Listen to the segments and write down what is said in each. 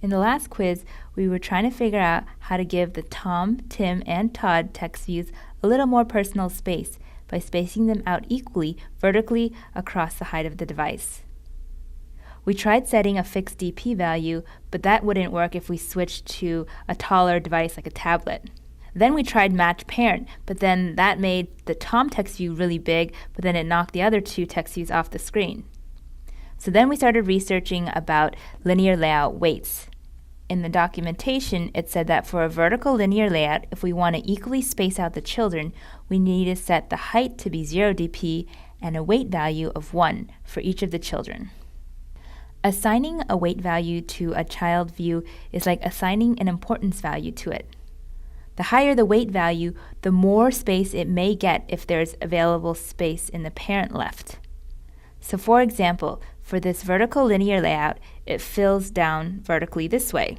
In the last quiz, we were trying to figure out how to give the Tom, Tim, and Todd text views a little more personal space by spacing them out equally vertically across the height of the device. We tried setting a fixed DP value, but that wouldn't work if we switched to a taller device like a tablet. Then we tried match parent, but then that made the Tom text view really big, but then it knocked the other two text views off the screen. So then we started researching about linear layout weights. In the documentation, it said that for a vertical linear layout, if we want to equally space out the children, we need to set the height to be 0 dp and a weight value of 1 for each of the children. Assigning a weight value to a child view is like assigning an importance value to it. The higher the weight value, the more space it may get if there's available space in the parent left. So for example, for this vertical linear layout, it fills down vertically this way.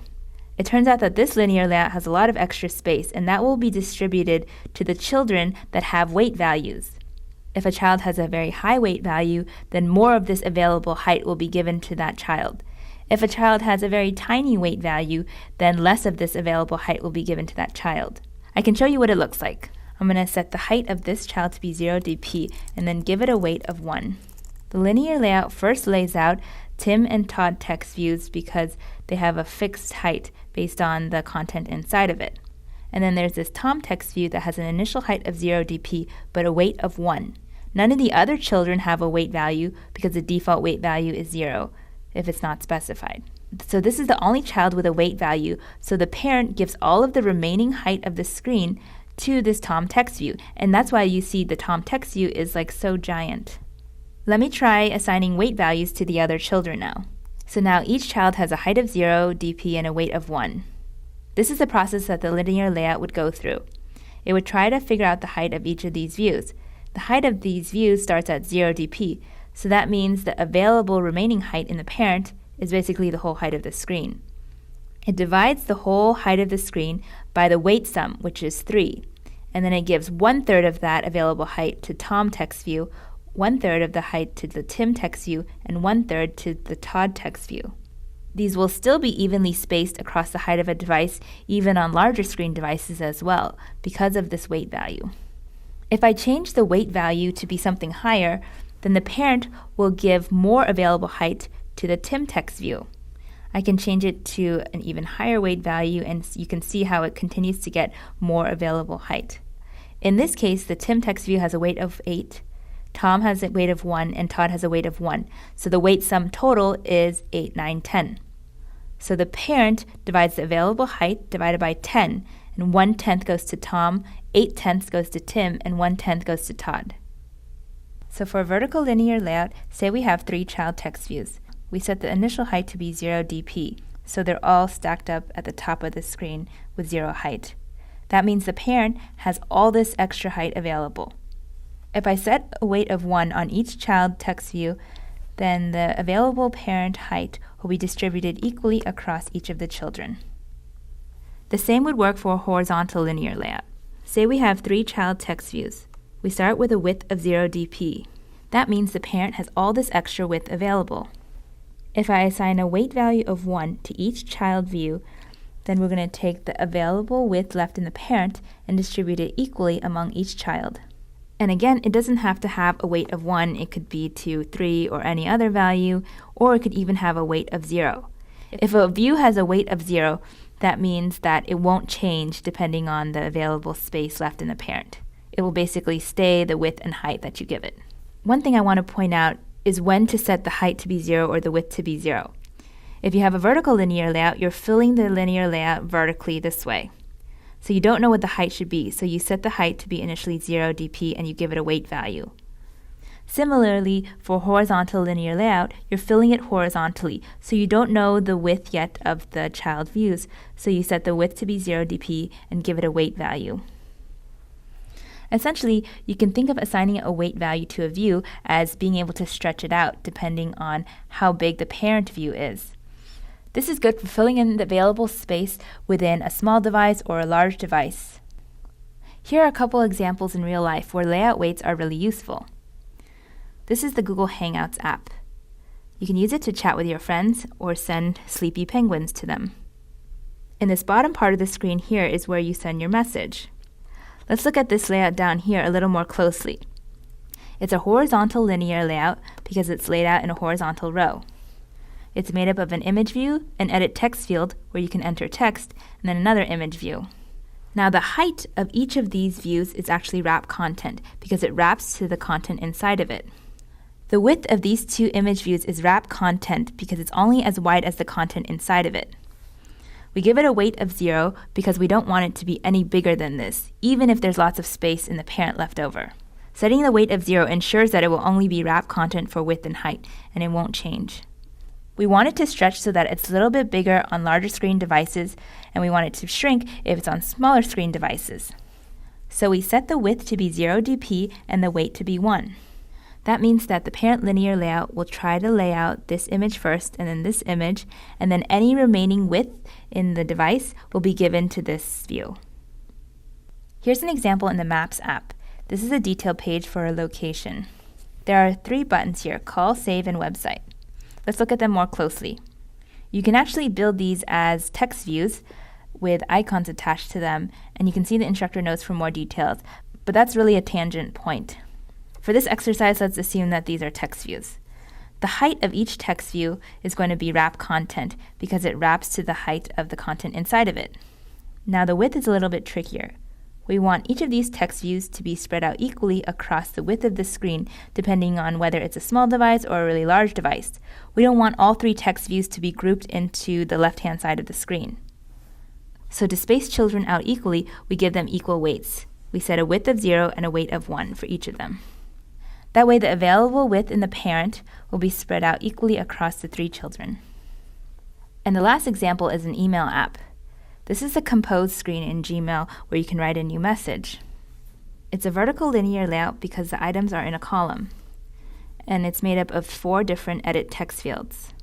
It turns out that this linear layout has a lot of extra space, and that will be distributed to the children that have weight values. If a child has a very high weight value, then more of this available height will be given to that child. If a child has a very tiny weight value, then less of this available height will be given to that child. I can show you what it looks like. I'm going to set the height of this child to be 0 dp and then give it a weight of 1. The linear layout first lays out Tim and Todd text views because they have a fixed height based on the content inside of it. And then there's this Tom text view that has an initial height of 0 dp but a weight of 1. None of the other children have a weight value because the default weight value is 0 if it's not specified. So this is the only child with a weight value, so the parent gives all of the remaining height of the screen to this Tom text view, and that's why you see the Tom text view is like so giant. Let me try assigning weight values to the other children now. So now each child has a height of 0 dp and a weight of 1. This is the process that the linear layout would go through. It would try to figure out the height of each of these views. The height of these views starts at 0 dp, so that means the available remaining height in the parent is basically the whole height of the screen. It divides the whole height of the screen by the weight sum, which is 3, and then it gives 1/3 of that available height to Tom text view, 1/3 of the height to the Tim text view, and 1/3 to the Todd text view. These will still be evenly spaced across the height of a device, even on larger screen devices as well, because of this weight value. If I change the weight value to be something higher, then the parent will give more available height to the Tim text view. I can change it to an even higher weight value, and you can see how it continues to get more available height. In this case, the Tim text view has a weight of 8, Tom has a weight of 1, and Todd has a weight of 1. So the weight sum total is 8, 9, 10. So the parent divides the available height divided by 10, and 1/10 goes to Tom, 8/10 goes to Tim, and 1/10 goes to Todd. So for a vertical linear layout, say we have 3 child text views. We set the initial height to be 0 dp, so they're all stacked up at the top of the screen with 0 height. That means the parent has all this extra height available. If I set a weight of 1 on each child text view, then the available parent height will be distributed equally across each of the children. The same would work for a horizontal linear layout. Say we have 3 child text views. We start with a width of 0 dp. That means the parent has all this extra width available. If I assign a weight value of 1 to each child view, then we're going to take the available width left in the parent and distribute it equally among each child. And again, it doesn't have to have a weight of 1. It could be 2, 3, or any other value, or it could even have a weight of 0. If a view has a weight of 0, that means that it won't change depending on the available space left in the parent. It will basically stay the width and height that you give it. One thing I want to point out is when to set the height to be 0 or the width to be 0. If you have a vertical linear layout, you're filling the linear layout vertically this way. So you don't know what the height should be, so you set the height to be initially 0 dp and you give it a weight value. Similarly, for horizontal linear layout, you're filling it horizontally, so you don't know the width yet of the child views, so you set the width to be 0 dp and give it a weight value. Essentially, you can think of assigning a weight value to a view as being able to stretch it out depending on how big the parent view is. This is good for filling in the available space within a small device or a large device. Here are a couple examples in real life where layout weights are really useful. This is the Google Hangouts app. You can use it to chat with your friends or send sleepy penguins to them. In this bottom part of the screen here is where you send your message. Let's look at this layout down here a little more closely. It's a horizontal linear layout because it's laid out in a horizontal row. It's made up of an image view, an edit text field where you can enter text, and then another image view. Now the height of each of these views is actually wrap content because it wraps to the content inside of it. The width of these two image views is wrap content because it's only as wide as the content inside of it. We give it a weight of 0 because we don't want it to be any bigger than this, even if there's lots of space in the parent left over. Setting the weight of 0 ensures that it will only be wrap content for width and height, and it won't change. We want it to stretch so that it's a little bit bigger on larger screen devices, and we want it to shrink if it's on smaller screen devices. So we set the width to be 0 dp and the weight to be 1. That means that the parent linear layout will try to lay out this image first and then this image, and then any remaining width in the device will be given to this view. Here's an example in the Maps app. This is a detail page for a location. There are 3 buttons here: Call, Save, and Website. Let's look at them more closely. You can actually build these as text views with icons attached to them, and you can see the instructor notes for more details, but that's really a tangent point. For this exercise, let's assume that these are text views. The height of each text view is going to be wrap content because it wraps to the height of the content inside of it. Now the width is a little bit trickier. We want each of these text views to be spread out equally across the width of the screen, depending on whether it's a small device or a really large device. We don't want all 3 text views to be grouped into the left-hand side of the screen. So to space children out equally, we give them equal weights. We set a width of 0 and a weight of 1 for each of them. That way the available width in the parent will be spread out equally across the 3 children. And the last example is an email app. This is a compose screen in Gmail where you can write a new message. It's a vertical linear layout because the items are in a column, and it's made up of 4 different edit text fields.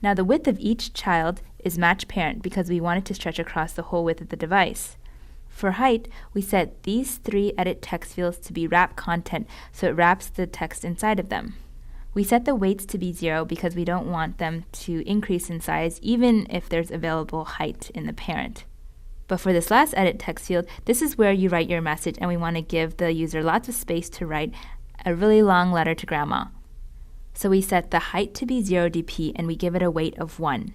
Now the width of each child is match parent because we want it to stretch across the whole width of the device. For height, we set these 3 edit text fields to be wrap content, so it wraps the text inside of them. We set the weights to be 0 because we don't want them to increase in size even if there's available height in the parent. But for this last edit text field, this is where you write your message, and we want to give the user lots of space to write a really long letter to grandma. So we set the height to be 0 dp and we give it a weight of 1.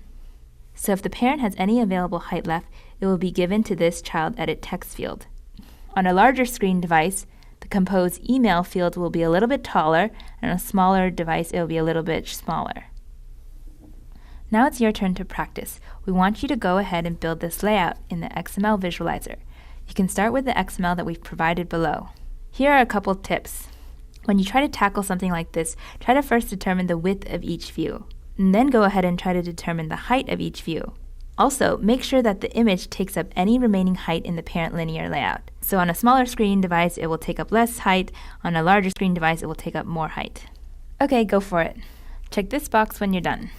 So if the parent has any available height left, it will be given to this child edit text field. On a larger screen device, the compose email field will be a little bit taller, and on a smaller device it will be a little bit smaller. Now it's your turn to practice. We want you to go ahead and build this layout in the Xml Visualizer. You can start with the XML that we've provided below. Here are a couple tips. When you try to tackle something like this, try to first determine the width of each view, and then go ahead and try to determine the height of each view. Also, make sure that the image takes up any remaining height in the parent linear layout. So on a smaller screen device, it will take up less height. On a larger screen device, it will take up more height. Okay, go for it. Check this box when you're done.